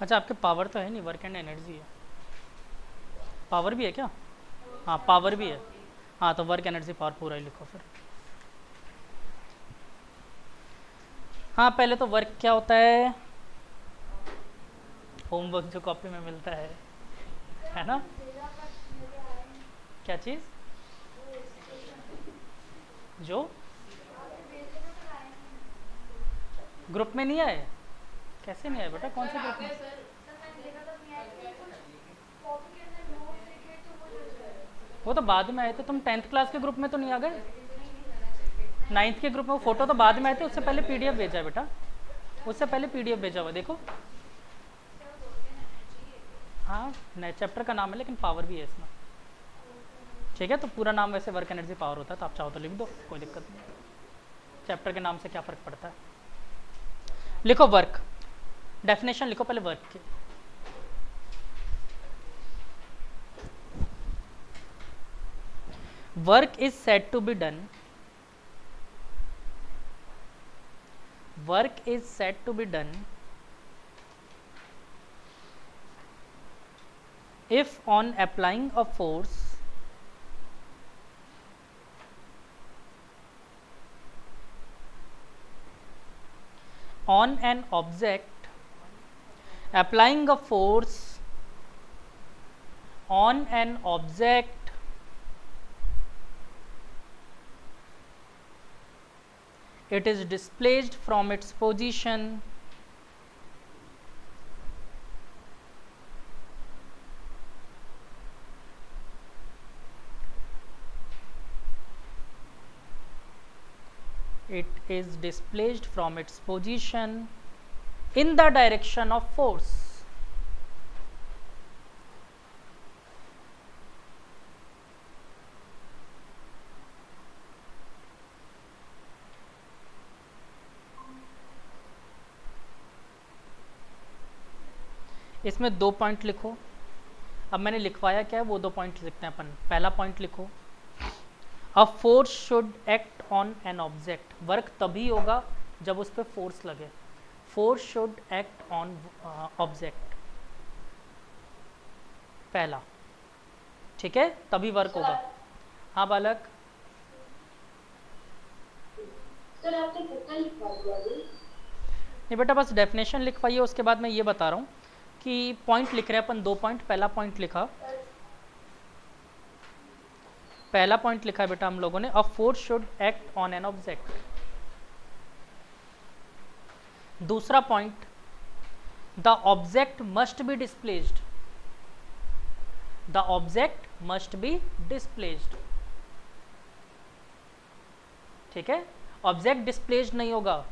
अच्छा आपके पावर तो है नहीं, वर्क एंड एनर्जी है। पावर भी है क्या? हाँ पावर भी है। हाँ तो वर्क एनर्जी पावर पूरा ही लिखो फिर। हाँ पहले तो वर्क क्या होता है, होमवर्क जो कॉपी में मिलता है ना? क्या चीज़? जो ग्रुप में नहीं आए? कैसे नहीं आए बेटा, कौन से ग्रुप में? वो तो बाद में आए थे, तुम 10th क्लास के ग्रुप में तो नहीं आ गए? 9th के ग्रुप में वो फोटो तो बाद में आए थे, उससे पहले पीडीएफ भेजा है बेटा, उससे पहले पीडीएफ भेजा हुआ देखो। हाँ नए चैप्टर का नाम है लेकिन पावर भी है इसमें। ठीक है तो पूरा नाम वैसे वर्क एनर्जी पावर होता है, तो आप चाहो तो लिख दो, कोई दिक्कत नहीं। चैप्टर के नाम से क्या फ़र्क पड़ता है। लिखो वर्क, डेफिनेशन लिखो पहले वर्क की। Work is said to be done, work is said to be done if on applying a force on an object, applying a force on an object it is displaced from its position in the direction of force. इसमें 2 point लिखो। अब मैंने लिखवाया क्या है वो 2 point लिखते हैं अपन। पहला पॉइंट लिखो, अ force should act on an object. Work तभी होगा जब उस पर फोर्स लगे। Force should act on object, पहला, ठीक है, तभी वर्क होगा। हाँ बालक। सर आपने कितना लिखवा दिया अभी? नहीं बेटा बस डेफिनेशन लिखवाइए, उसके बाद मैं ये बता रहा हूँ कि पॉइंट लिख रहे हैं अपन। 2 पॉइंट, पहला पॉइंट लिखा, पहला पॉइंट लिखा है बेटा हम लोगों ने, a force should act on an object. दूसरा point, the object must be displaced, the object must be displaced, ठीक है। ऑब्जेक्ट डिस्प्लेस्ड नहीं होगा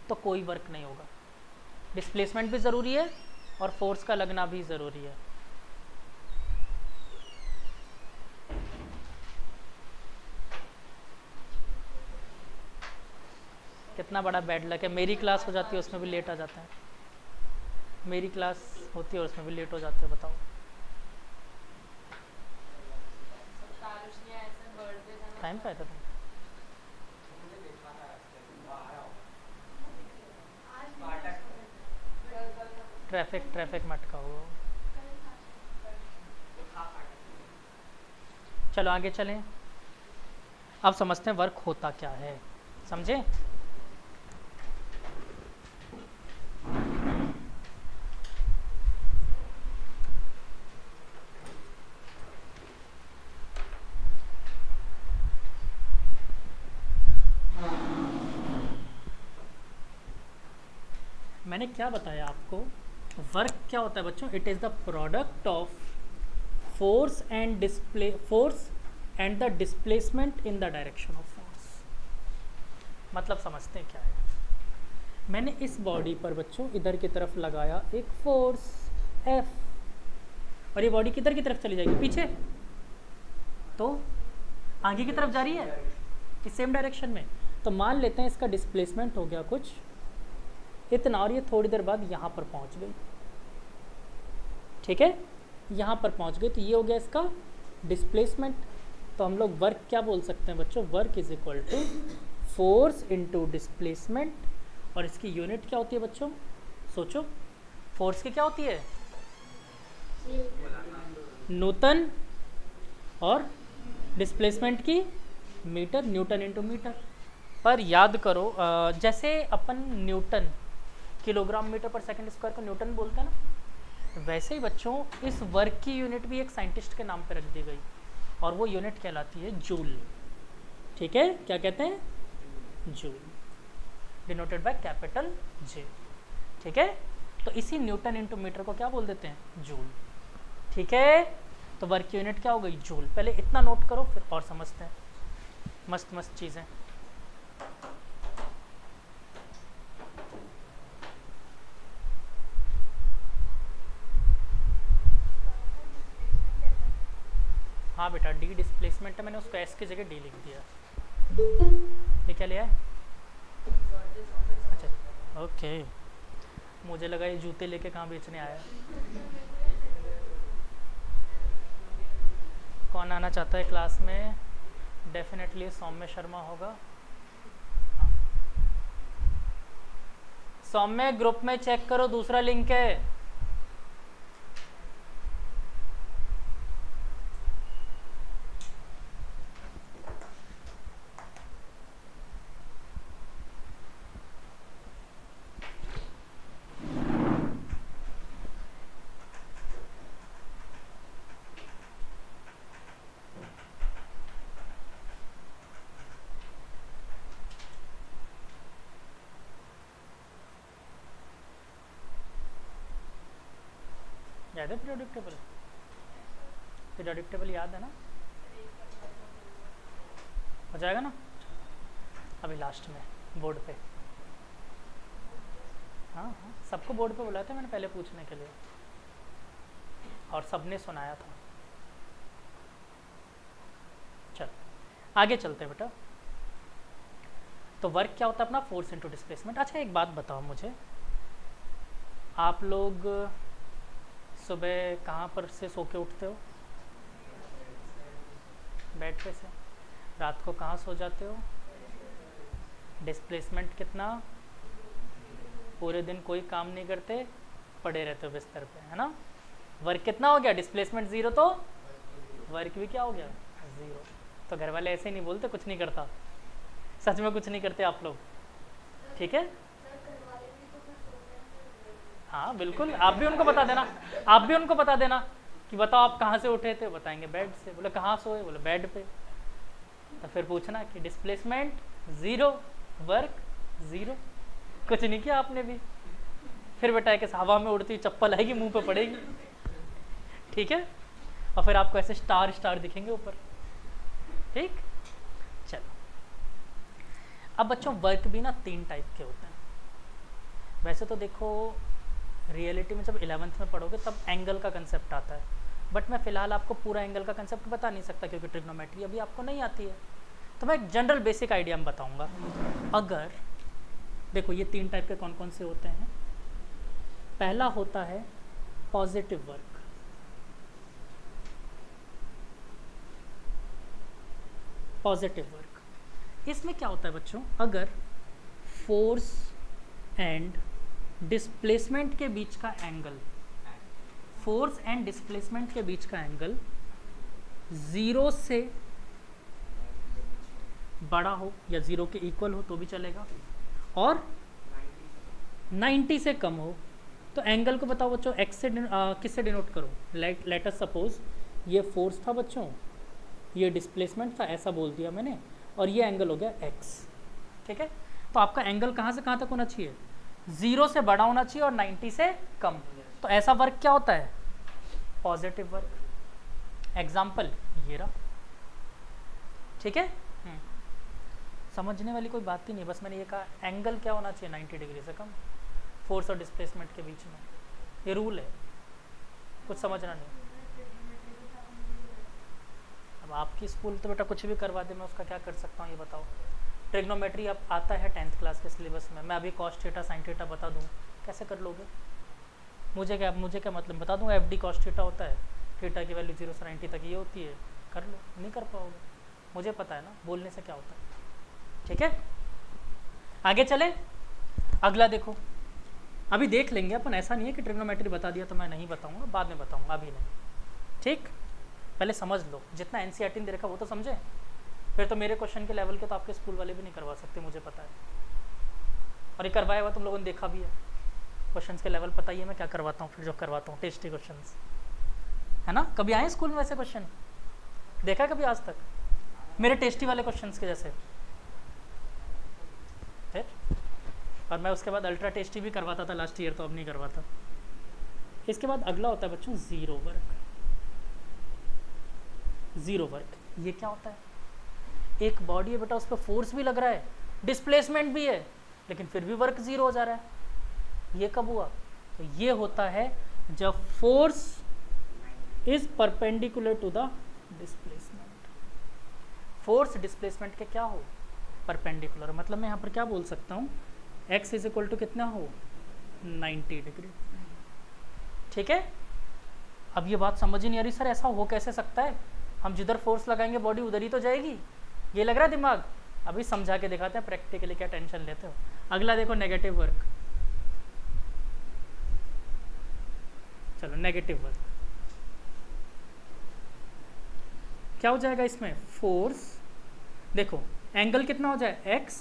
तो कोई वर्क नहीं होगा। डिस्प्लेसमेंट भी ज़रूरी है और फोर्स का लगना भी ज़रूरी है। कितना बड़ा बैड लक है, मेरी क्लास हो जाती है उसमें भी लेट आ जाता है। मेरी क्लास होती है और उसमें भी लेट हो जाते हैं, बताओ। टाइम पे आया था तुम? ट्रैफिक ट्रैफिक मत कहो। चलो आगे चलें। अब समझते हैं वर्क होता क्या है, समझे। मैंने क्या बताया आपको, वर्क क्या होता है बच्चों? It is the product of force and the displacement in the direction of force. मतलब समझते हैं क्या है। मैंने इस बॉडी पर बच्चों इधर की तरफ लगाया एक फोर्स F, और ये बॉडी किधर की तरफ चली जाएगी? पीछे, तो आगे की तरफ जा रही है इस सेम डायरेक्शन में। तो मान लेते हैं इसका डिस्प्लेसमेंट हो गया कुछ इतना, और ये थोड़ी देर बाद यहाँ पर पहुँच गई, ठीक है, यहाँ पर पहुँच गई, तो ये हो गया इसका डिस्प्लेसमेंट। तो हम लोग वर्क क्या बोल सकते हैं बच्चों? Work is equal to force into displacement, और इसकी यूनिट क्या होती है बच्चों? सोचो, फोर्स की क्या होती है? न्यूटन, और डिस्प्लेसमेंट की मीटर, न्यूटन इंटू मीटर। पर याद करो जैसे अपन न्यूटन किलोग्राम मीटर पर सेकंड स्क्वायर को न्यूटन बोलते हैं ना, वैसे ही बच्चों इस वर्क की यूनिट भी एक साइंटिस्ट के नाम पे रख दी गई, और वो यूनिट कहलाती है जूल। ठीक है, क्या कहते हैं? Joule, denoted by capital J. ठीक है, तो इसी न्यूटन इंटू मीटर को क्या बोल देते हैं? जूल। ठीक है, तो वर्क की यूनिट क्या हो गई? जूल। पहले इतना नोट करो, फिर और समझते हैं। मस्त मस्त चीज़ें। हाँ बेटा, डी डिस्प्लेसमेंट है, मैंने उसको एस की जगह डी लिख दिया। ये क्या लिया है? अच्छा, ओके, मुझे लगा ये जूते लेके कहाँ बेचने आया। कौन आना चाहता है क्लास में? डेफिनेटली सौम्य शर्मा होगा। सौम्य, ग्रुप में चेक करो, दूसरा लिंक है। याद है पीरियोडिक टेबल? पीरियोडिक टेबल याद है ना? हो जाएगा ना अभी लास्ट में बोर्ड पे? हाँ हाँ, सबको बोर्ड पे बुलाया था मैंने पहले पूछने के लिए, और सबने सुनाया था। चल आगे चलते हैं बेटा। तो वर्क क्या होता है अपना? Force into displacement. अच्छा एक बात बताओ मुझे, आप लोग सुबह कहाँ पर से सो के उठते हो? बेड पे से। रात को कहाँ सो जाते हो? डिस्प्लेसमेंट कितना? पूरे दिन कोई काम नहीं करते, पड़े रहते हो बिस्तर पे, है ना? वर्क कितना हो गया? डिस्प्लेसमेंट ज़ीरो, तो वर्क भी क्या हो गया? ज़ीरो। तो घर वाले ऐसे नहीं बोलते कुछ नहीं करता, सच में कुछ नहीं करते आप लोग। ठीक है, हाँ बिल्कुल, आप भी उनको बता देना, आप भी उनको बता देना कि बताओ आप कहाँ से उठे थे, बताएंगे बेड से। बोले कहाँ सोए? बोले बेड पे। तो फिर पूछना कि डिस्प्लेसमेंट ज़ीरो, वर्क ज़ीरो, कुछ नहीं किया आपने भी। फिर बेटा कि हवा में उड़ती चप्पल आएगी, मुंह पे पड़ेगी। ठीक है, और फिर आपको ऐसे स्टार स्टार दिखेंगे ऊपर। ठीक, चलो। अब बच्चों वर्क भी ना 3 टाइप के होते हैं। वैसे तो देखो रियलिटी में जब 11th में पढ़ोगे तब एंगल का कंसेप्ट आता है, बट मैं फ़िलहाल आपको पूरा एंगल का कंसेप्ट बता नहीं सकता क्योंकि ट्रिग्नोमेट्री अभी आपको नहीं आती है। तो मैं एक जनरल बेसिक आइडिया में बताऊंगा। अगर देखो ये 3 टाइप के कौन कौन से होते हैं। पहला होता है पॉजिटिव वर्क। पॉजिटिव वर्क, इसमें क्या होता है बच्चों? अगर फोर्स एंड डिस्प्लेसमेंट के बीच का एंगल, फोर्स एंड डिस्प्लेसमेंट के बीच का एंगल 0 से बड़ा हो या 0 के इक्वल हो तो भी चलेगा, और 90 से कम हो, तो एंगल को बताओ बच्चों एक्स से किससे डिनोट करो? लेट अस सपोज ये फोर्स था बच्चों, ये डिस्प्लेसमेंट था, ऐसा बोल दिया मैंने, और ये एंगल हो गया एक्स। ठीक है, तो आपका एंगल कहाँ से कहाँ तक होना चाहिए? 0 से बड़ा होना चाहिए और 90 से कम। तो ऐसा वर्क क्या होता है? Positive work. एग्जाम्पल ये रहा। ठीक है, समझने वाली कोई बात ही नहीं, बस मैंने ये कहा एंगल क्या होना चाहिए? 90 डिग्री से कम, फोर्स और डिस्प्लेसमेंट के बीच में। ये रूल है, कुछ समझना नहीं। अब आपकी स्कूल तो बेटा कुछ भी करवा दे, मैं उसका क्या कर सकता हूँ ये बताओ। ट्रिग्नोमेट्री अब आता है 10th क्लास के सिलेबस में, मैं अभी कॉस थीटा साइन थीटा बता दूँ, कैसे कर लोगे? मुझे क्या मतलब बता दूँगा एफ डी कॉस थीटा होता है, थीटा की वैल्यू 0 से 90 तक ये होती है, कर लो। नहीं कर पाओगे, मुझे पता है ना, बोलने से क्या होता है। ठीक है, आगे चले। अगला देखो, अभी देख लेंगे अपन, ऐसा नहीं है कि ट्रिग्नोमेट्री बता दिया तो मैं नहीं बताऊंगा, बाद में बताऊंगा, अभी नहीं। ठीक, पहले समझ लो, जितना एनसीईआरटी ने दे रखा वो तो समझे, फिर तो मेरे क्वेश्चन के लेवल के तो आपके स्कूल वाले भी नहीं करवा सकते, मुझे पता है। और ये करवाया हुआ तुम लोगों ने देखा भी है, क्वेश्चंस के लेवल पता ही है मैं क्या करवाता हूँ, फिर जो करवाता हूँ टेस्टी क्वेश्चंस, है ना। कभी आए स्कूल में वैसे क्वेश्चन, देखा कभी आज तक मेरे टेस्टी वाले क्वेश्चंस के जैसे? फिर और मैं उसके बाद अल्ट्रा टेस्टी भी करवाता था लास्ट ईयर, तो अब नहीं करवाता। इसके बाद अगला होता है बच्चों ज़ीरो वर्क। ज़ीरो वर्क ये क्या होता है? एक बॉडी है बेटा, उस पर फोर्स भी लग रहा है, डिस्प्लेसमेंट भी है, लेकिन फिर भी वर्क ज़ीरो हो जा रहा है। ये कब हुआ? तो ये होता है जब force is perpendicular to the displacement. Force displacement के क्या हो? परपेंडिकुलर। मतलब मैं यहाँ पर क्या बोल सकता हूँ, x इज इक्वल टू कितना हो, 90 डिग्री। ठीक है, अब ये बात समझ ही नहीं आ रही सर ऐसा हो कैसे सकता है, हम जिधर फोर्स लगाएंगे बॉडी उधर ही तो जाएगी, ये लग रहा है दिमाग। अभी समझा के दिखाते हैं प्रैक्टिकली, क्या टेंशन लेते हो। अगला देखो नेगेटिव वर्क। चलो नेगेटिव वर्क क्या हो जाएगा इसमें? फोर्स देखो एंगल कितना हो जाए, x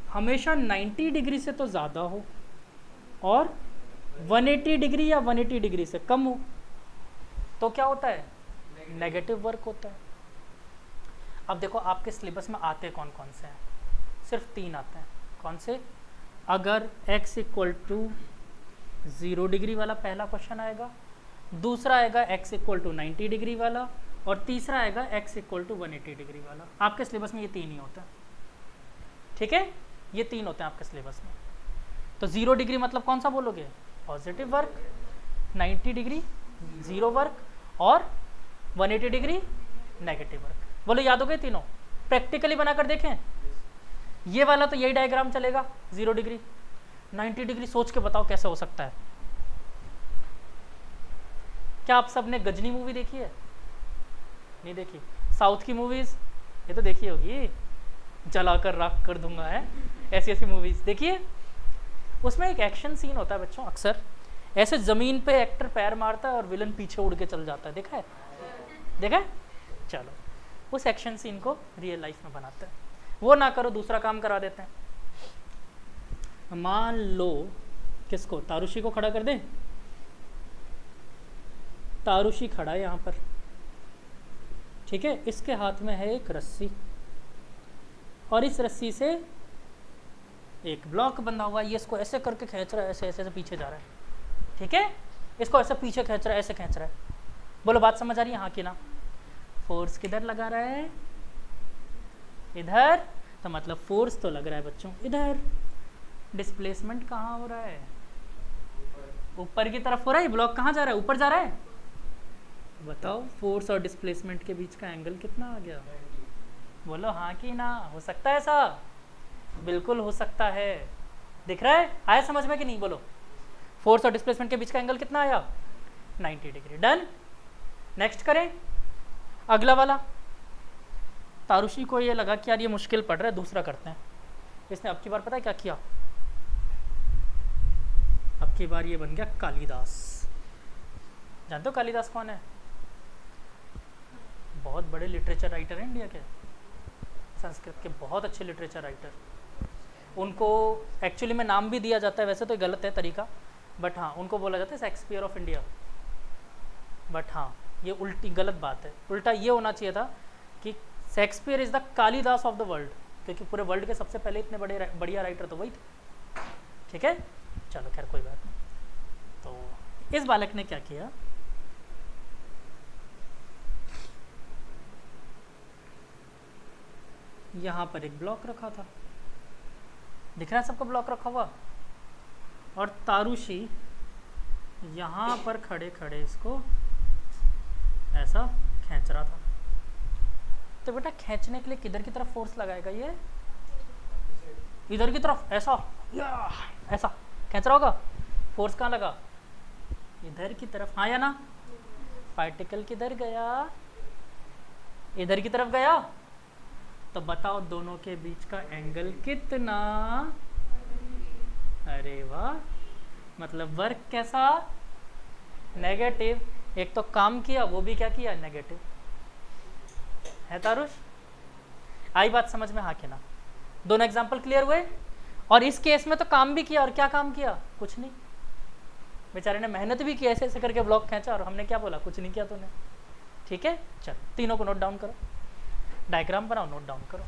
हमेशा 90 डिग्री से तो ज़्यादा हो और 180 डिग्री या 180 डिग्री से कम हो, तो क्या होता है? नेगेटिव वर्क होता है। अब देखो आपके सिलेबस में आते कौन कौन से हैं, सिर्फ 3 आते हैं। कौन से? अगर x इक्वल टू 0 डिग्री वाला पहला क्वेश्चन आएगा, दूसरा आएगा x इक्वल टू 90 डिग्री वाला, और तीसरा आएगा x इक्वल टू 180 डिग्री वाला। आपके सिलेबस में ये 3 ही होता है। ठीक है, ये 3 होते हैं आपके सिलेबस में। तो 0 डिग्री मतलब कौन सा बोलोगे? Positive work, 90 degree zero work, और 180 डिग्री नेगेटिव वर्क। बोलो याद हो गए तीनों? प्रैक्टिकली बनाकर देखें। ये वाला तो यही डायग्राम चलेगा, 0 डिग्री 90 डिग्री। सोच के बताओ कैसे हो सकता है। क्या आप सब ने गजनी मूवी देखी है? नहीं देखी? साउथ की मूवीज ये तो देखी होगी, जलाकर राख कर दूंगा, है ऐसी ऐसी मूवीज देखिए। उसमें एक एक्शन सीन होता है बच्चों, अक्सर ऐसे जमीन पे एक्टर पैर मारता है और विलन पीछे उड़ के चल जाता है, देखा है? देखा है? चलो उस एक्शन सीन को रियल लाइफ में बनाते हैं। वो ना करो, दूसरा काम करा देते हैं। मान लो किसको, तारुषी को खड़ा कर दें। तारुषी खड़ा है यहाँ पर, ठीक है। इसके हाथ में है एक रस्सी, और इस रस्सी से एक ब्लॉक बंधा हुआ है। ये इसको ऐसे करके खींच रहा है, ऐसे ऐसे पीछे जा रहा है, ठीक है। इसको ऐसे पीछे खींच रहा है, ऐसे खींच रहा है। बोलो बात समझ आ रही है हाँ कि ना? फोर्स किधर लगा रहा है? इधर। तो मतलब फोर्स तो लग रहा है बच्चों इधर। डिस्प्लेसमेंट कहाँ हो रहा है? ऊपर की तरफ हो रहा है। ब्लॉक कहाँ जा रहा है? ऊपर जा रहा है। बताओ फोर्स और डिस्प्लेसमेंट के बीच का एंगल कितना आ गया? बोलो हाँ कि ना? हो सकता है ऐसा? बिल्कुल हो सकता है। दिख रहा है? आया समझ में कि नहीं? बोलो फोर्स और डिस्प्लेसमेंट के बीच का एंगल कितना आया? 90 डिग्री। डन। नेक्स्ट करें अगला वाला। तारुषी को ये लगा कि यार ये मुश्किल पड़ रहा है, दूसरा करते हैं। इसने अब की बार पता है क्या किया? अब की बार ये बन गया कालिदास। जानते हो कालिदास कौन है? बहुत बड़े लिटरेचर राइटर हैं इंडिया के, संस्कृत के बहुत अच्छे लिटरेचर राइटर। उनको एक्चुअली में नाम भी दिया जाता है, वैसे तो गलत है तरीका, बट हाँ उनको बोला जाता है शेक्सपियर ऑफ इंडिया। बट हाँ ये उल्टी गलत बात है। उल्टा ये होना चाहिए था कि Shakespeare is the Kalidas of the world, क्योंकि पूरे वर्ल्ड के सबसे पहले इतने बड़े बढ़िया राइटर तो वही थे। ठीक है, चलो खैर कोई बात नहीं। तो इस बालक ने क्या किया, यहाँ पर एक ब्लॉक रखा था, दिख रहा है सबको ब्लॉक रखा हुआ, और तारुषी यहाँ पर खड़े खड़े इसको ऐसा खींच रहा था। तो बेटा खींचने के लिए किधर की तरफ फोर्स लगाएगा? ये इधर की तरफ, ऐसा ऐसा खींच रहा होगा। फोर्स कहाँ लगा? इधर की तरफ, हाँ या ना? पार्टिकल किधर गया? इधर की तरफ गया। तो बताओ दोनों के बीच का एंगल कितना? अरे वाह, मतलब वर्क कैसा, नेगेटिव। एक तो काम किया वो भी क्या किया, नेगेटिव है। तारुष आई बात समझ में, हाँ कि ना? दोनों एग्जाम्पल क्लियर हुए। और इस केस में तो काम भी किया, और क्या काम किया, कुछ नहीं। बेचारे ने मेहनत भी की, ऐसे ऐसे करके ब्लॉक खींचा, और हमने क्या बोला, कुछ नहीं किया तूने। ठीक है, चल तीनों को नोट डाउन करो, डायग्राम बनाओ, नोट डाउन करो।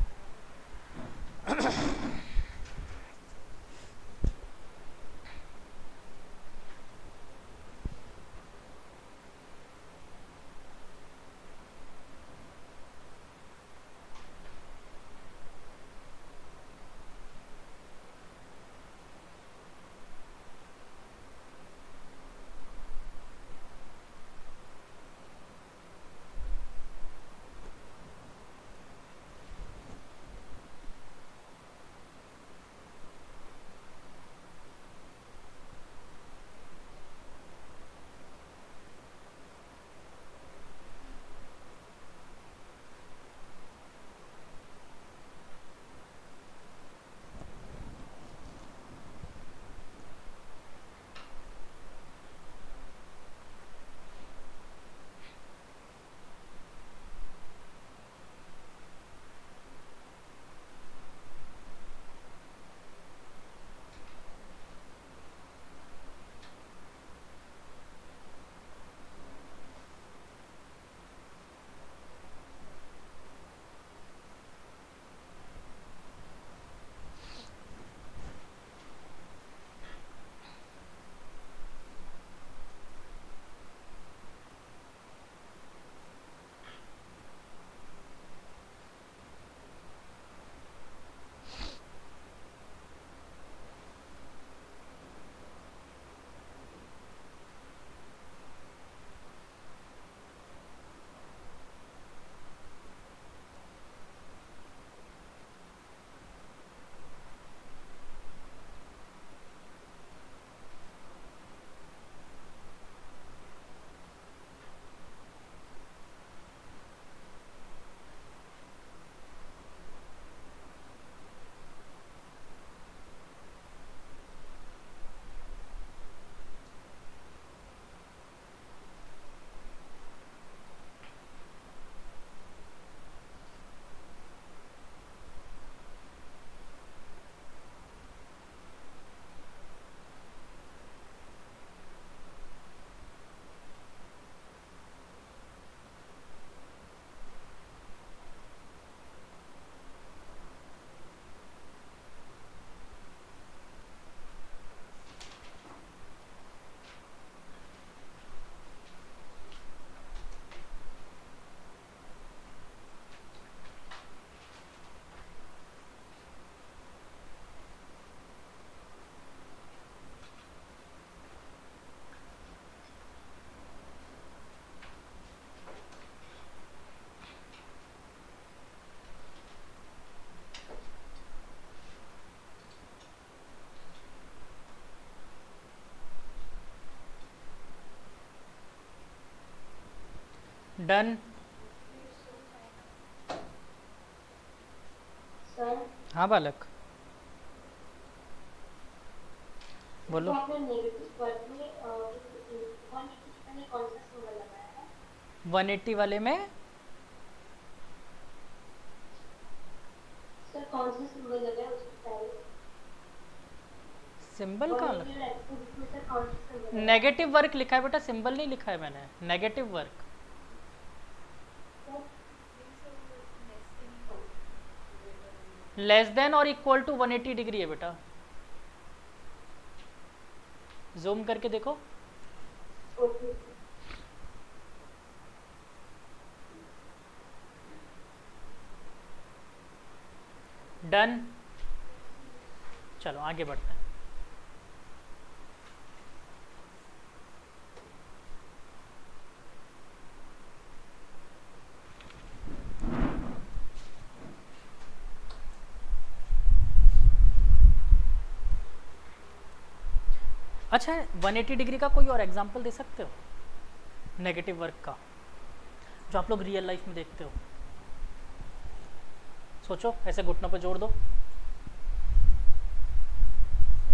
डन। सर हाँ बालक तो बोलो। आपने नेगेटिव वर्ड में 180 में कौन सा सिंबल लगाया है? 180 वाले में सर कौन सा सिंबल लगाया उसके पहले? सिंबल कहाँ 180 लगा? और एक्सपोजिट में सर कौन सा सिंबल लगाया? नेगेटिव वर्क लिखा है बेटा, सिंबल नहीं लिखा है मैंने, नेगेटिव वर्क। लेस देन और इक्वल टू 180 डिग्री है बेटा, जूम करके देखो। ओके डन, चलो आगे बढ़ते हैं। अच्छा, 180 डिग्री का कोई और एग्जांपल दे सकते हो नेगेटिव वर्क का, जो आप लोग रियल लाइफ में देखते हो? सोचो, ऐसे घुटनों पे जोड़ दो।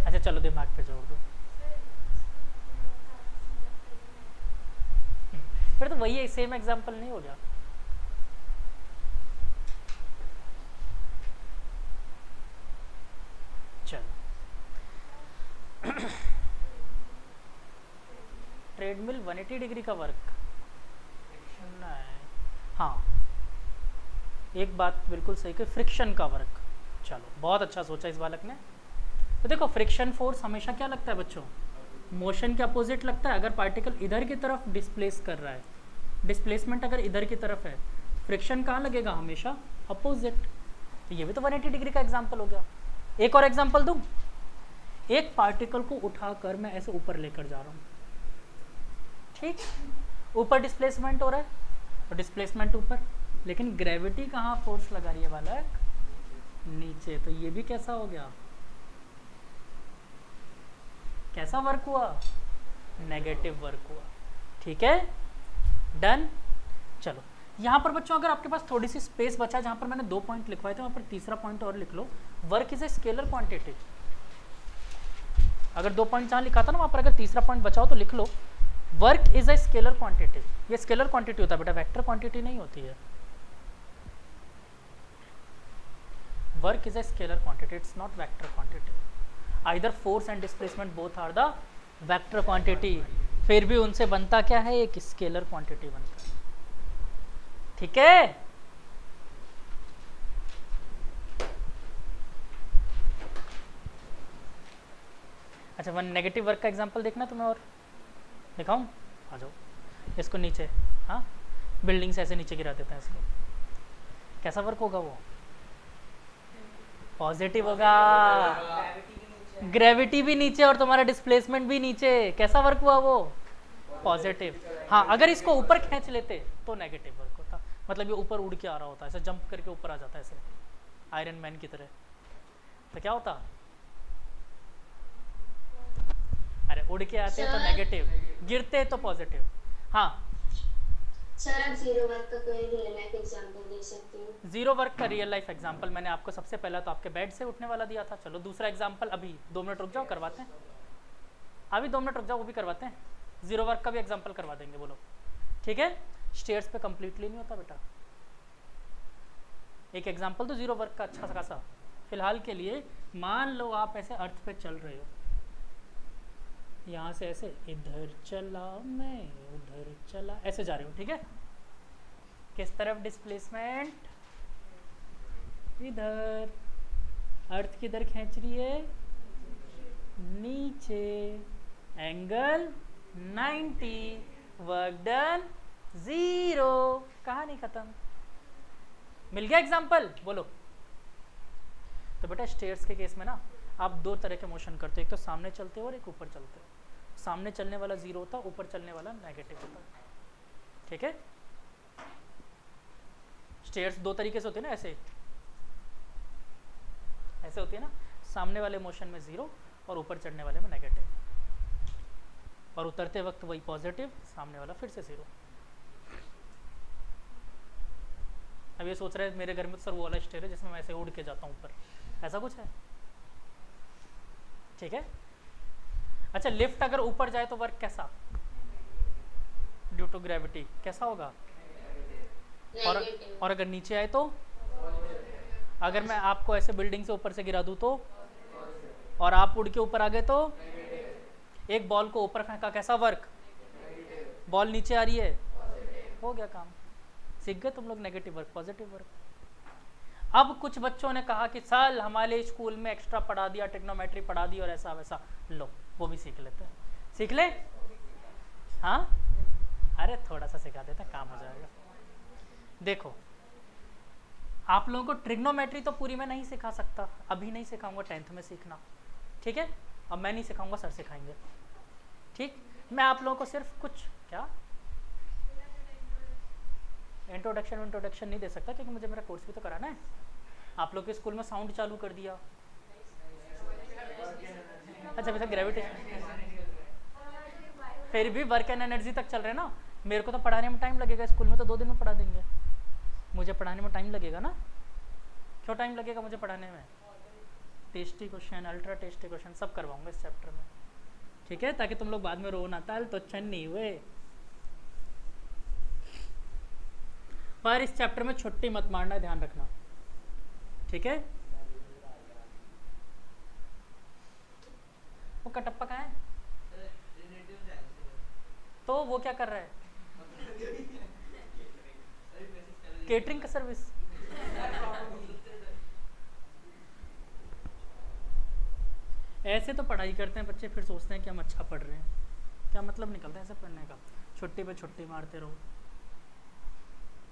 अच्छा चलो दिमाग पे जोड़ दो। वही सेम एग्जांपल नहीं हो गया? चलो ट्रेडमिल 180 डिग्री का वर्क नहीं, हाँ एक बात बिल्कुल सही कि फ्रिक्शन का वर्क। चलो बहुत अच्छा सोचा इस बालक ने। तो देखो फ्रिक्शन फोर्स हमेशा क्या लगता है बच्चों, मोशन के अपोजिट लगता है। अगर पार्टिकल इधर की तरफ डिस्प्लेस कर रहा है, डिस्प्लेसमेंट अगर इधर की तरफ है, फ्रिक्शन कहाँ लगेगा, हमेशा अपोजिट। तो ये भी तो 180 डिग्री का एग्जाम्पल हो गया। एक और एग्जाम्पल दूँ, एक पार्टिकल को उठाकर मैं ऐसे ऊपर लेकर जा रहा हूँ, ठीक, ऊपर डिस्प्लेसमेंट हो रहा है तो डिस्प्लेसमेंट ऊपर, लेकिन ग्रेविटी कहाँ फोर्स लगा रही है बालक, नीचे। तो ये भी कैसा हो गया, कैसा वर्क हुआ, नेगेटिव वर्क हुआ। ठीक है, डन। चलो यहाँ पर बच्चों अगर आपके पास थोड़ी सी स्पेस बचा, जहाँ पर मैंने 2 पॉइंट लिखवाए थे वहाँ पर तीसरा पॉइंट और लिख लो, work is a scalar quantity. अगर 2 पॉइंट जहाँ लिखा था ना वहाँ पर अगर तीसरा पॉइंट बचाओ तो लिख लो, work is a scalar quantity. ये स्केलर क्वांटिटी होता है बेटा, वेक्टर क्वांटिटी नहीं होती है। Work is a scalar quantity, it's not vector quantity. Either force and displacement both are the vector quantity, फिर भी उनसे बनता क्या है, एक स्केलर क्वांटिटी बनता है। ठीक है, अच्छा वन नेगेटिव वर्क का एग्जांपल देखना तुम्हें और दिखाऊं, आ जाओ। इसको नीचे, हाँ बिल्डिंग से ऐसे नीचे गिरा देते हैं इसको, कैसा वर्क होगा वो, पॉजिटिव होगा, ग्रेविटी भी नीचे और तुम्हारा डिस्प्लेसमेंट भी नीचे, कैसा वर्क हुआ वो, पॉजिटिव। हाँ अगर इसको ऊपर खींच लेते तो नेगेटिव वर्क होता, मतलब ये ऊपर उड़ के आ रहा होता, ऐसे जंप करके ऊपर आ जाता है ऐसे आयरन मैन की तरह, तो क्या होता, अरे उड़ के आते तो नेगेटिव, गिरते तो पॉजिटिव। हाँ सर आप जीरो वर्क का कोई रियल लाइफ एग्जांपल दे सकते हो? जीरो वर्क का रियल लाइफ एग्जांपल मैंने आपको सबसे पहला तो आपके बेड से उठने वाला दिया था। चलो दूसरा एग्जांपल, अभी 2 मिनट रुक जाओ करवाते हैं, अभी 2 मिनट रुक जाओ वो भी करवाते हैं, जीरो वर्क का भी एग्जांपल करवा देंगे, बोलो। ठीक है, स्टेयर्स पे कंप्लीटली नहीं होता बेटा, एक एग्जांपल तो जीरो वर्क का अच्छा खासा। फिलहाल के लिए मान लो आप ऐसे अर्थ पे चल रहे हो, यहाँ से ऐसे इधर चला मैं उधर चला, ऐसे जा रहे हो, ठीक है, किस तरफ डिस्प्लेसमेंट, इधर, अर्थ किधर खींच रही है, नीचे, एंगल 90, वर्क डन 0, कहानी खत्म। मिल गया एग्जांपल, बोलो। तो बेटा स्टेयर्स के केस में ना आप 2 तरह के मोशन करते हो, एक तो सामने चलते हो और एक ऊपर चलते हो। सामने चलने वाला 0 होता, ऊपर चलने वाला नेगेटिव होता। ठीक है, स्टेयर्स 2 तरीके से होते हैं ना, ऐसे ऐसे होती है ना, सामने वाले मोशन में 0 और ऊपर चढ़ने वाले में नेगेटिव, और उतरते वक्त वही पॉजिटिव, सामने वाला फिर से 0। अब ये सोच रहे हैं मेरे घर में सर वो वाला स्टेयर है जिसमें मैं ऐसे उड़ के जाता हूँ ऊपर, ऐसा कुछ है? ठीक है, अच्छा लिफ्ट अगर ऊपर जाए तो वर्क कैसा, ड्यू टू ग्रेविटी कैसा होगा, और अगर नीचे आए तो, अगर मैं आपको ऐसे बिल्डिंग से ऊपर से गिरा दूं तो, और आप उड़ के ऊपर आ गए तो, एक बॉल को ऊपर फेंका कैसा वर्क, बॉल नीचे आ रही है, हो गया काम, सीख गए तुम लोग नेगेटिव वर्क पॉजिटिव वर्क। अब कुछ बच्चों ने कहा कि सर हमारे स्कूल में एक्स्ट्रा पढ़ा दिया, ट्रिग्नोमेट्री पढ़ा दी और ऐसा वैसा, लो वो भी सीख लेते हैं, सीख ले, हाँ अरे थोड़ा सा सिखा देते काम हो जाएगा। देखो आप लोगों को ट्रिग्नोमेट्री तो पूरी मैं नहीं सिखा सकता, अभी नहीं सिखाऊंगा, 10th में सीखना, ठीक है, अब मैं नहीं सिखाऊंगा, सर सिखाएंगे, ठीक। मैं आप लोगों को सिर्फ कुछ क्या इंट्रोडक्शन नहीं दे सकता, क्योंकि मुझे मेरा कोर्स भी तो कराना है। आप लोग के स्कूल में साउंड चालू कर दिया, अच्छा वैसे ग्रेविटेशन, फिर भी वर्क एंड एनर्जी तक चल रहे हैं ना। मेरे को तो पढ़ाने में टाइम लगेगा, स्कूल में तो 2 दिन में पढ़ा देंगे, मुझे पढ़ाने में टाइम लगेगा ना। क्यों टाइम लगेगा मुझे पढ़ाने में, tasty question, ultra tasty question सब करवाऊंगा इस चैप्टर में, ठीक है, ताकि तुम लोग बाद में रो ना ताल तो अच्छा नहीं हुए। पर इस चैप्टर में छुट्टी मत मारना, ध्यान रखना, ठीक है। वो कटप्पा कहाँ है? तो वो क्या कर रहा है? केटरिंग का सर्विस। ऐसे तो पढ़ाई करते हैं बच्चे, फिर सोचते हैं कि हम अच्छा पढ़ रहे हैं, क्या मतलब निकलता है ऐसे पढ़ने का? छुट्टी पे छुट्टी मारते रहो,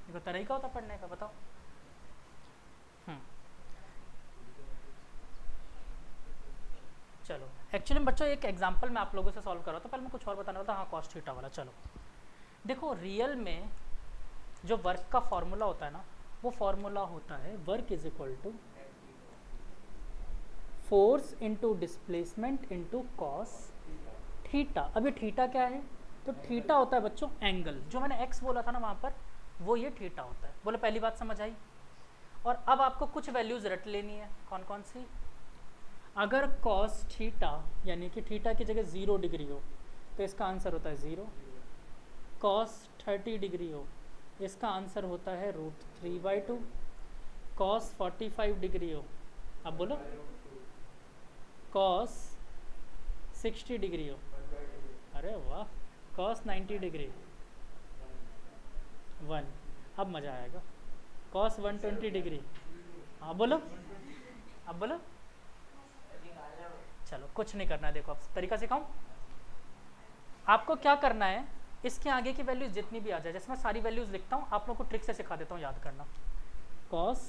देखो तरीका होता पढ़ने का, बताओ। चलो एक्चुअली बच्चों एक एग्जांपल मैं आप लोगों से सॉल्व कर रहा था, पहले मैं कुछ और बताना था। हाँ, कॉस्ट थीटा वाला। चलो देखो, रियल में जो वर्क का फॉर्मूला होता है ना, वो फॉर्मूला होता है work is equal to force into displacement into cos theta. अब ये थीटा क्या है? तो थीटा होता है बच्चों एंगल, जो मैंने एक्स बोला था ना वहाँ पर, वो ये थीटा होता है। बोले पहली बात समझ आई? और अब आपको कुछ वैल्यूज़ रट लेनी है। कौन कौन सी? अगर कॉस थीटा यानी कि थीटा की जगह 0 डिग्री हो तो इसका आंसर होता है 0। कॉस 30 डिग्री हो, इसका आंसर होता है √3/2। कॉस 45 डिग्री हो, अब बोलो। कॉस 60 डिग्री हो, अरे वाह। कॉस 90 डिग्री 1, अब मज़ा आएगा। कॉस 120 डिग्री, हाँ बोलो, अब बोलो। चलो कुछ नहीं करना है, देखो अब तरीका सिखाऊं आपको। क्या करना है, इसके आगे की वैल्यूज़ जितनी भी आ जाए, जैसे मैं सारी वैल्यूज़ लिखता हूँ, आप लोगों को ट्रिक से सिखा देता हूँ याद करना। कॉस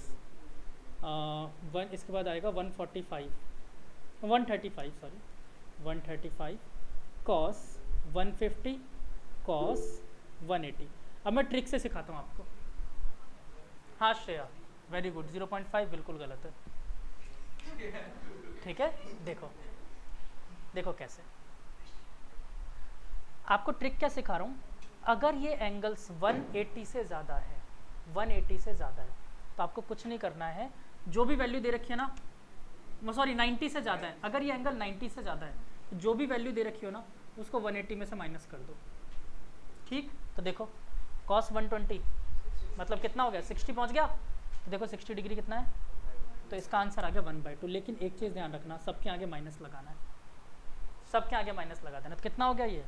1, इसके बाद आएगा 135 सॉरी 135, कॉस 150, कॉस 180। अब मैं ट्रिक से सिखाता हूँ आपको। हाँ श्रेया, वेरी गुड। 0.5 बिल्कुल गलत है, ठीक है। देखो देखो कैसे आपको ट्रिक क्या सिखा रहा हूँ। अगर ये एंगल्स 180 से ज़्यादा है, 180 से ज़्यादा है, तो आपको कुछ नहीं करना है। जो भी वैल्यू दे रखी है ना, सॉरी 90 से ज़्यादा है, अगर ये एंगल 90 से ज़्यादा है, तो जो भी वैल्यू दे रखी हो ना, उसको 180 में से माइनस कर दो, ठीक। तो देखो cos 120 मतलब कितना हो गया? 60 पहुँच गया। तो देखो 60 डिग्री कितना है, तो इसका आंसर आ गया 1/2। लेकिन एक चीज़ ध्यान रखना, सबके आगे माइनस लगाना है, सबके आगे माइनस लगा देना। तो कितना हो गया ये?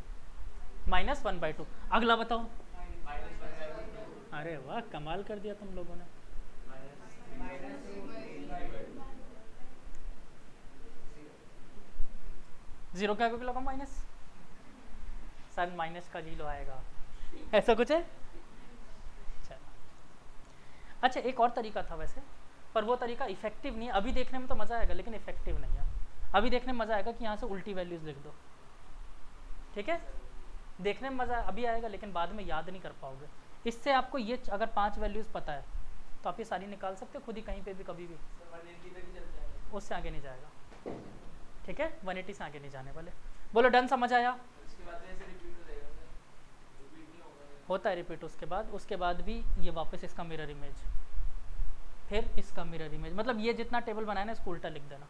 -1/2। अगला बताओ। अरे वाह, कमाल कर दिया तुम लोगों ने। जीरो के आगे भी लगा माइनस, शायद माइनस का जीरो आएगा, ऐसा कुछ है। चलो अच्छा, एक और तरीका था वैसे, पर वो तरीका इफेक्टिव नहीं है। अभी देखने में तो मज़ा आएगा, लेकिन इफेक्टिव नहीं है। अभी देखने में मज़ा आएगा कि यहाँ से उल्टी वैल्यूज़ लिख दो, ठीक है। देखने में मज़ा अभी आएगा, लेकिन बाद में याद नहीं कर पाओगे। इससे आपको ये अगर 5 वैल्यूज़ पता है तो आप ये सारी निकाल सकते हो खुद ही, कहीं पे भी कभी भी। उससे आगे नहीं जाएगा, ठीक है। 180 से आगे नहीं जाने वाले। बोलो डन, समझ आया? होता है रिपीट उसके बाद भी ये वापस इसका मिरर इमेज, फिर इसका मिरर इमेज। मतलब ये जितना टेबल बनाया ना, इसको उल्टा लिख देना,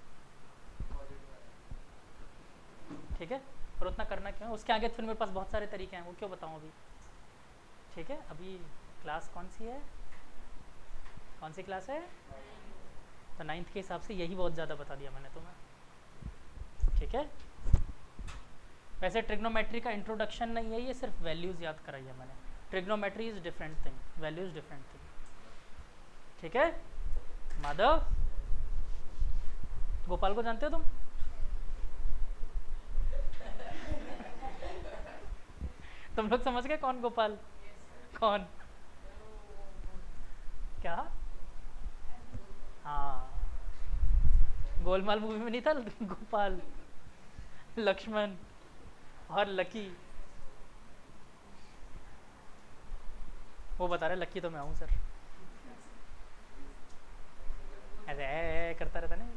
ठीक है। और उतना करना क्यों है? उसके आगे फिर मेरे पास बहुत सारे तरीके हैं, वो क्यों बताऊँ अभी, ठीक है। अभी क्लास कौन सी है, कौन सी क्लास है? तो 9th के हिसाब से यही बहुत ज़्यादा बता दिया मैंने तुम्हें, ठीक है। वैसे ट्रिग्नोमेट्री का इंट्रोडक्शन नहीं है ये, सिर्फ वैल्यूज़ याद कराई है मैंने। Trigonometry is different thing, values different thing, ठीक है। माधव, गोपाल को जानते हो तुम? तुम लोग समझ गए कौन गोपाल? कौन? क्या? हाँ, गोलमाल मूवी में नहीं था गोपाल, लक्ष्मण और लकी? वो बता रहे लकी तो मैं हूँ सर, ऐसे करता रहता नहीं।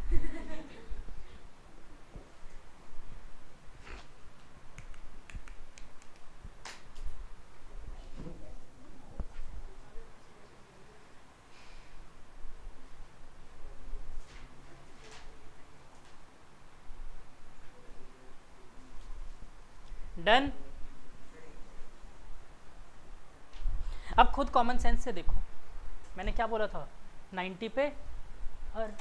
डन। अब खुद कॉमन सेंस से देखो, मैंने क्या बोला था, 90 पे हर।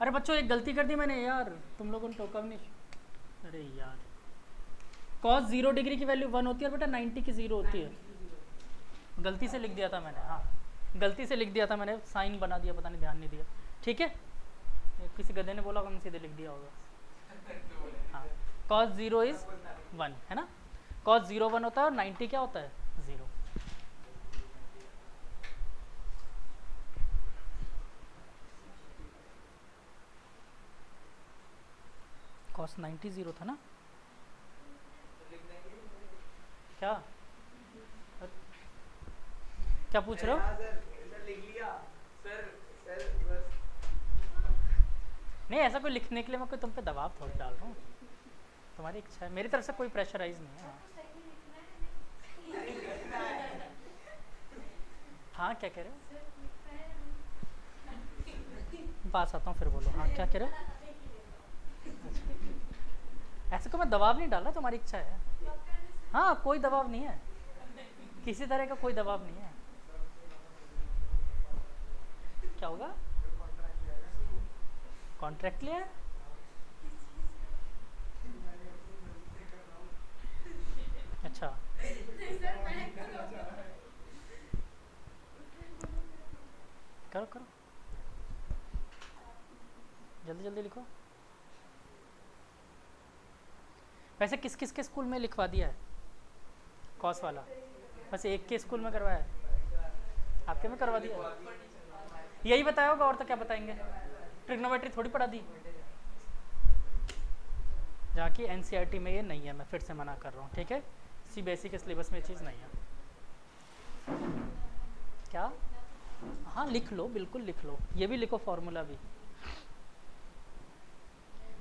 अरे बच्चों एक गलती कर दी मैंने यार, तुम लोगों ने टोका भी नहीं। अरे यार, कॉस 0 डिग्री की वैल्यू 1 होती है और बेटा 90 की 0 होती है। गलती से लिख दिया था मैंने, हाँ गलती से लिख दिया था मैंने, साइन बना दिया, पता नहीं ध्यान नहीं दिया। ठीक है, किसी गधे ने बोला, हमने सीधे लिख दिया होगा। हाँ, कॉस 0 इज 1 है ना, कॉस 0 1 होता है और 90 क्या होता है 0। कॉस 90 0 था ना, क्या क्या पूछ रहे हो? सर लिख लिया सर बस। नहीं ऐसा कोई लिखने के लिए मैं कोई तुम पे दबाव थोड़ा डाल रहा हूँ, तुम्हारी इच्छा है, मेरी तरफ से कोई प्रेशराइज नहीं है। हाँ क्या कह रहे हो, पास आता हूँ फिर बोलो। हाँ क्या कह रहे हो? अच्छा। ऐसे को मैं दबाव नहीं डाला, तुम्हारी इच्छा है। हाँ कोई दबाव नहीं है, किसी तरह का कोई दबाव नहीं है। क्या होगा? कॉन्ट्रैक्ट लिया है? अच्छा करो करो, जल्दी जल्दी लिखो। वैसे किस किस के स्कूल में लिखवा दिया है कॉस वाला? बस एक के स्कूल में करवाया है, आपके में करवा दिया? यही बताया होगा, और तो क्या बताएंगे, ट्रिग्नोमेट्री थोड़ी पढ़ा दी, जहाँ की एनसीईआरटी में ये नहीं है। मैं फिर से मना कर रहा हूँ, ठीक है, सीबीएसई के सिलेबस में ये चीज़ नहीं है। क्या? हाँ लिख लो, बिल्कुल लिख लो, ये भी लिखो फॉर्मूला भी,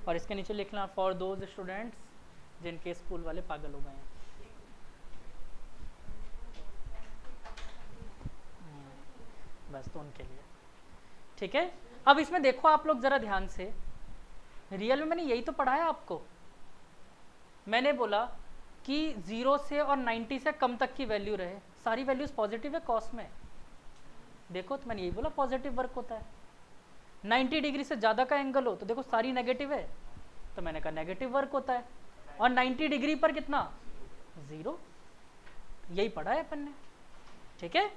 और इसके नीचे लिखना फॉर दोज स्टूडेंट्स जिनके स्कूल वाले पागल हो गए हैं। बस तो उनके लिए, ठीक है। अब इसमें देखो आप लोग जरा ध्यान से, रियल में मैंने यही तो पढ़ाया आपको। मैंने बोला कि 0 से और 90 से कम तक की वैल्यू रहे, सारी वैल्यूज पॉजिटिव है कॉस में। देखो तो मैंने यही बोला पॉजिटिव वर्क होता है। 90 डिग्री से ज़्यादा का एंगल हो तो देखो सारी नेगेटिव है, तो मैंने कहा नेगेटिव वर्क होता है। और 90 डिग्री पर कितना? 0। यही पढ़ा है अपन ने, ठीक है।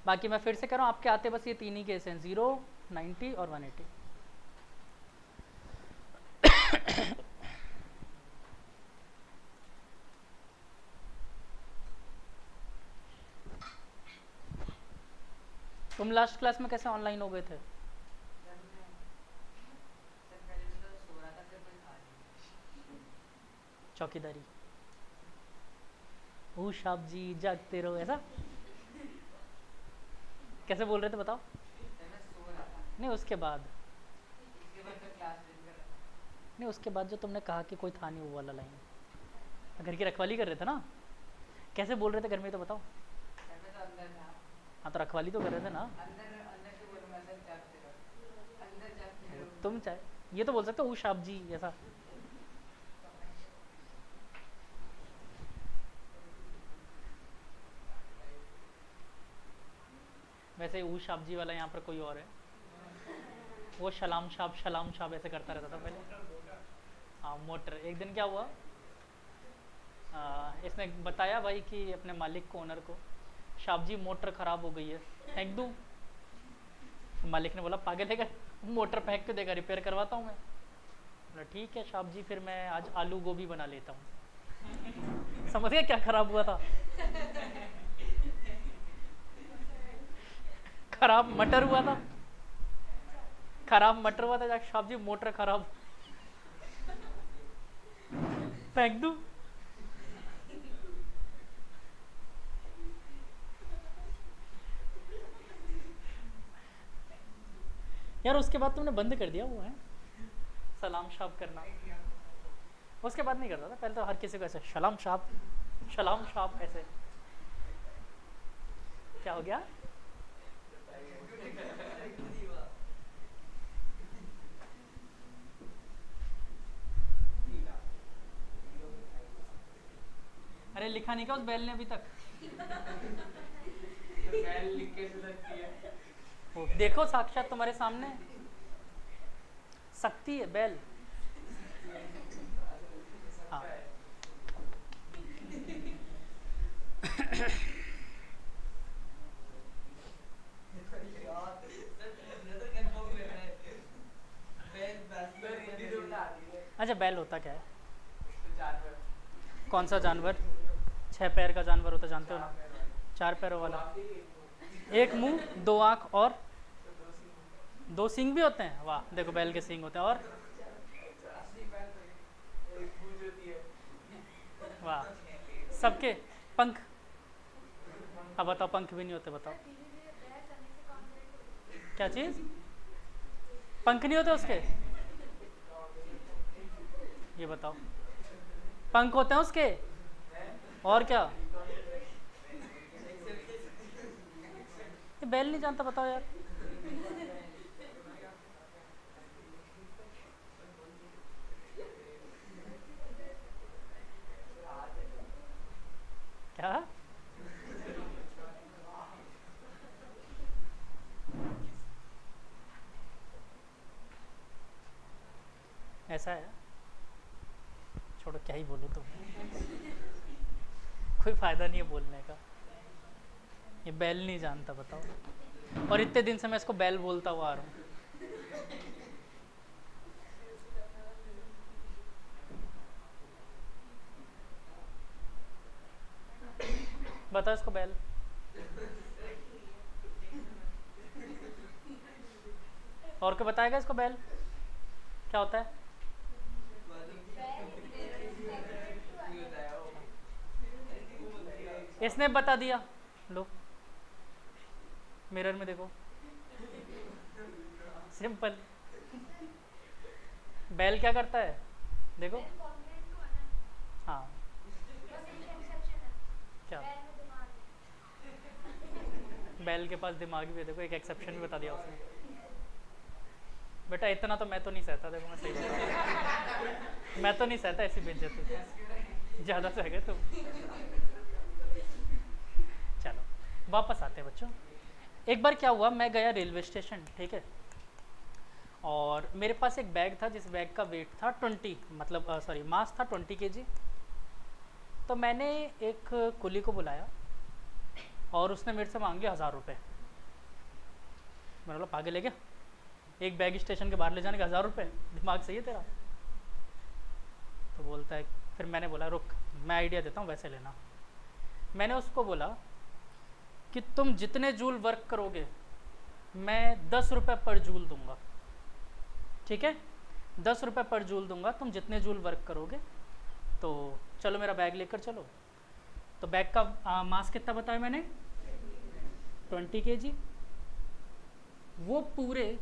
बाकी मैं फिर से कह रहा हूँ, आपके आते बस ये तीन ही केस हैं, 0, 90 और 180। तुम लास्ट क्लास में कैसे ऑनलाइन हो गए थे? चौकीदारी। ओ शाप जी जागते रहो, ऐसा कैसे बोल रहे थे बताओ? नहीं उसके बाद, नहीं उसके बाद जो तुमने कहा कि कोई था नहीं वो वाला लाइन, घर की रखवाली कर रहे थे ना, कैसे बोल रहे थे घर में तो बताओ? हाँ तो रखवाली तो कर रहे थे ना। तुम चाहे ये तो बोल सकते हो शाप जी ऐसा। वैसे ऊ शाप जी वाला यहाँ पर कोई और है, वो शलाम शाप ऐसे करता रहता था पहले। हाँ मोटर। एक दिन क्या हुआ, इसने बताया भाई कि अपने मालिक को, ओनर को, शाप जी मोटर ख़राब हो गई है, फेंक दूँ? मालिक ने बोला पागल है क्या, मोटर फेंक के देगा, रिपेयर करवाता हूँ मैं। बोला ठीक है शाप जी, फिर मैं आज आलू गोभी बना लेता हूँ। समझ गया क्या खराब हुआ था? खराब मटर हुआ था, खराब मटर हुआ था, शाप जी मोटर खराब, फेंक दूँ? यार उसके बाद तुमने बंद कर दिया वो है सलाम शाप करना, उसके बाद नहीं करता था, पहले तो हर किसी को ऐसे शलाम शाप ऐसे। क्या हो गया? अरे लिखा नहीं क्या उस बैल ने अभी तक? तो बैल लिख के सकती है। वो देखो साक्षात तुम्हारे सामने शक्ति है बैल। हाँ अच्छा, बैल होता क्या है? जानवर। कौन सा जानवर? 6 पैर का जानवर होता, जानते हो ना? 4 पैरों वाला। एक मुंह, 2 आँख और 2 सींग भी होते हैं। वाह, देखो बैल के सींग होते हैं। और वाह, सबके पंख। अब बताओ, पंख भी नहीं होते, बताओ क्या चीज़? पंख नहीं होते उसके? ये बताओ, पंख होते हैं उसके और क्या? ये बैल नहीं जानता, बताओ यार। क्या? ऐसा है? छोड़ो, क्या ही बोलूँ तुम। कोई फायदा नहीं है बोलने का। ये बैल नहीं जानता, बताओ। और इतने दिन से मैं इसको बैल बोलता हुआ आ रहा हूँ। बताओ इसको बैल। और क्या बताएगा इसको बैल क्या होता है? इसने बता दिया। लो मिरर में देखो, सिंपल। बैल क्या करता है देखो। हाँ क्या? बैल के पास दिमाग भी है, देखो एक एक्सेप्शन भी बता दिया उसने। बेटा इतना तो मैं तो नहीं सहता, देखो मैं सही बता रहा हूँ। मैं तो नहीं सहता ऐसी बेइज्जती, ज़्यादा सह गए तुम। चलो वापस आते हैं बच्चों। एक बार क्या हुआ, मैं गया रेलवे स्टेशन, ठीक है, और मेरे पास एक बैग था जिस बैग का वेट था 20, मतलब सॉरी मास था 20 kg। तो मैंने एक कुली को बुलाया और उसने मेरे से मांगे 1000 रुपये। मैंने बोला पागल है क्या, एक बैग स्टेशन के बाहर ले जाने का 1000 रुपये, दिमाग सही है तेरा? तो बोलता है, फिर मैंने बोला रुक मैं आइडिया देता हूँ वैसे लेना। मैंने उसको बोला कि तुम जितने जूल वर्क करोगे मैं 10 रुपये पर जूल दूंगा, ठीक है? 10 रुपये पर जूल दूंगा, तुम जितने जूल वर्क करोगे। तो चलो मेरा बैग लेकर चलो। तो बैग का मास कितना बताया मैंने? 20 kg। वो पूरे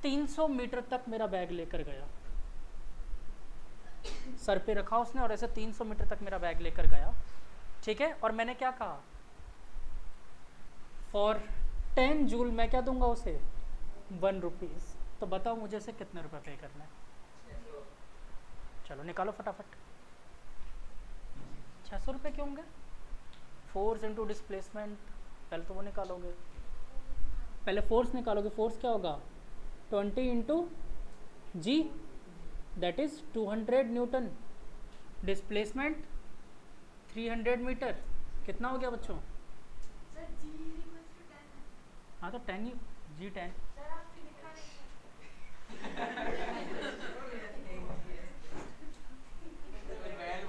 300 मीटर तक मेरा बैग लेकर गया। सर पे रखा उसने और ऐसे 300 मीटर तक मेरा बैग लेकर गया, ठीक है? और मैंने क्या कहा, फॉर 10 जूल मैं क्या दूंगा उसे? 1 रुपीज़। तो बताओ मुझे उसे कितने रुपए पे करना है? चलो निकालो फटाफट। 600 रुपये क्यों होंगे? फोर्स इंटू डिस्प्लेसमेंट, पहले तो वो निकालोगे, पहले फोर्स निकालोगे। फोर्स क्या होगा? 20 into g, that is 200 newton. Displacement 300 metre. कितना हो गया बच्चों? हाँ तो 10 ही, जी 10।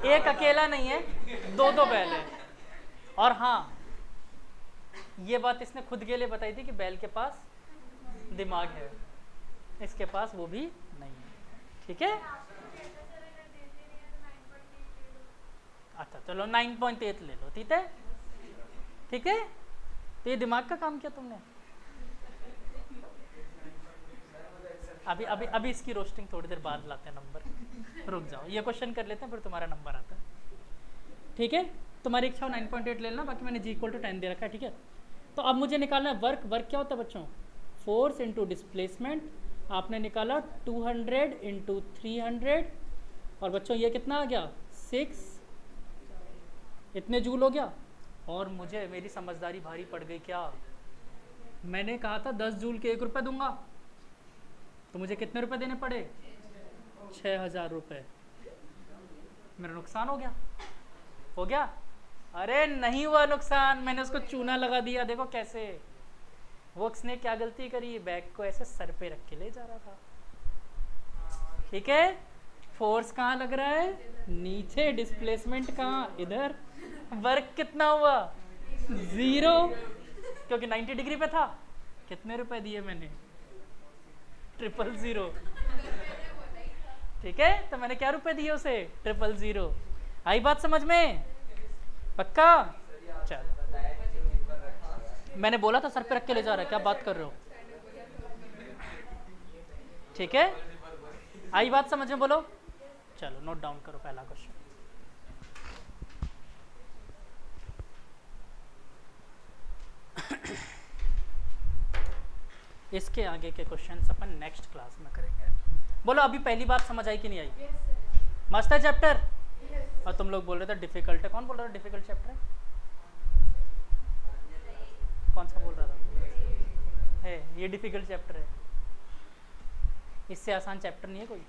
एक अकेला नहीं है, 2 बैल है। और हाँ ये बात इसने खुद के लिए बताई थी कि बैल के पास दिमाग है, इसके पास वो भी नहीं है, ठीक है? अच्छा चलो 9.8 ले लो, ठीक है? ठीक है, तो ये दिमाग का काम किया तुमने। अभी अभी अभी इसकी रोस्टिंग थोड़ी देर बाद लाते हैं नंबर, रुक जाओ, ये क्वेश्चन कर लेते हैं फिर तुम्हारा नंबर आता है, ठीक है? तुम्हारी इच्छा 9.8 ले लेना, बाकी मैंने जी इक्वल टू 10 दे रखा है, ठीक है? तो अब मुझे निकालना है वर्क। वर्क क्या होता है बच्चों? Force into displacement. आपने निकाला 200 इंटू 300, और बच्चों ये कितना आ गया? 6, इतने जूल हो गया। और मुझे मेरी समझदारी भारी पड़ गई क्या, मैंने कहा था 10 जूल के 1 रुपये दूंगा, तो मुझे कितने रुपए देने पड़े, 6,000 रुपये। मेरा नुकसान हो गया, हो गया? अरे नहीं हुआ नुकसान, मैंने उसको चूना लगा दिया। देखो कैसे वो उसने क्या गलती करी, बैग को ऐसे सर पे रख के ले जा रहा था। ठीक है, फोर्स कहाँ लग रहा है, नीचे, डिस्प्लेसमेंट कहाँ, इधर। वर्क कितना हुआ, 0, क्योंकि 90 डिग्री पे था। कितने रुपए दिए मैंने, 000। ठीक है, तो मैंने क्या रुपए दिए उसे, 000। आई बात समझ में, पक्का? चल, मैंने बोला था सर पे रख के ले जा रहा है, क्या बात कर रहे हो? ठीक है, आई बात समझ में, बोलो। चलो नोट डाउन करो पहला क्वेश्चन। इसके आगे के क्वेश्चंस अपन नेक्स्ट क्लास में करेंगे। बोलो अभी पहली बात समझ आई कि नहीं आई? मस्त है चैप्टर? और तुम लोग बोल रहे थे डिफिकल्ट है, कौन बोल रहा था डिफिकल्ट चैप्टर है? कौन सा बोल रहा था? है ये डिफिकल्ट चैप्टर है, इससे आसान चैप्टर नहीं है कोई।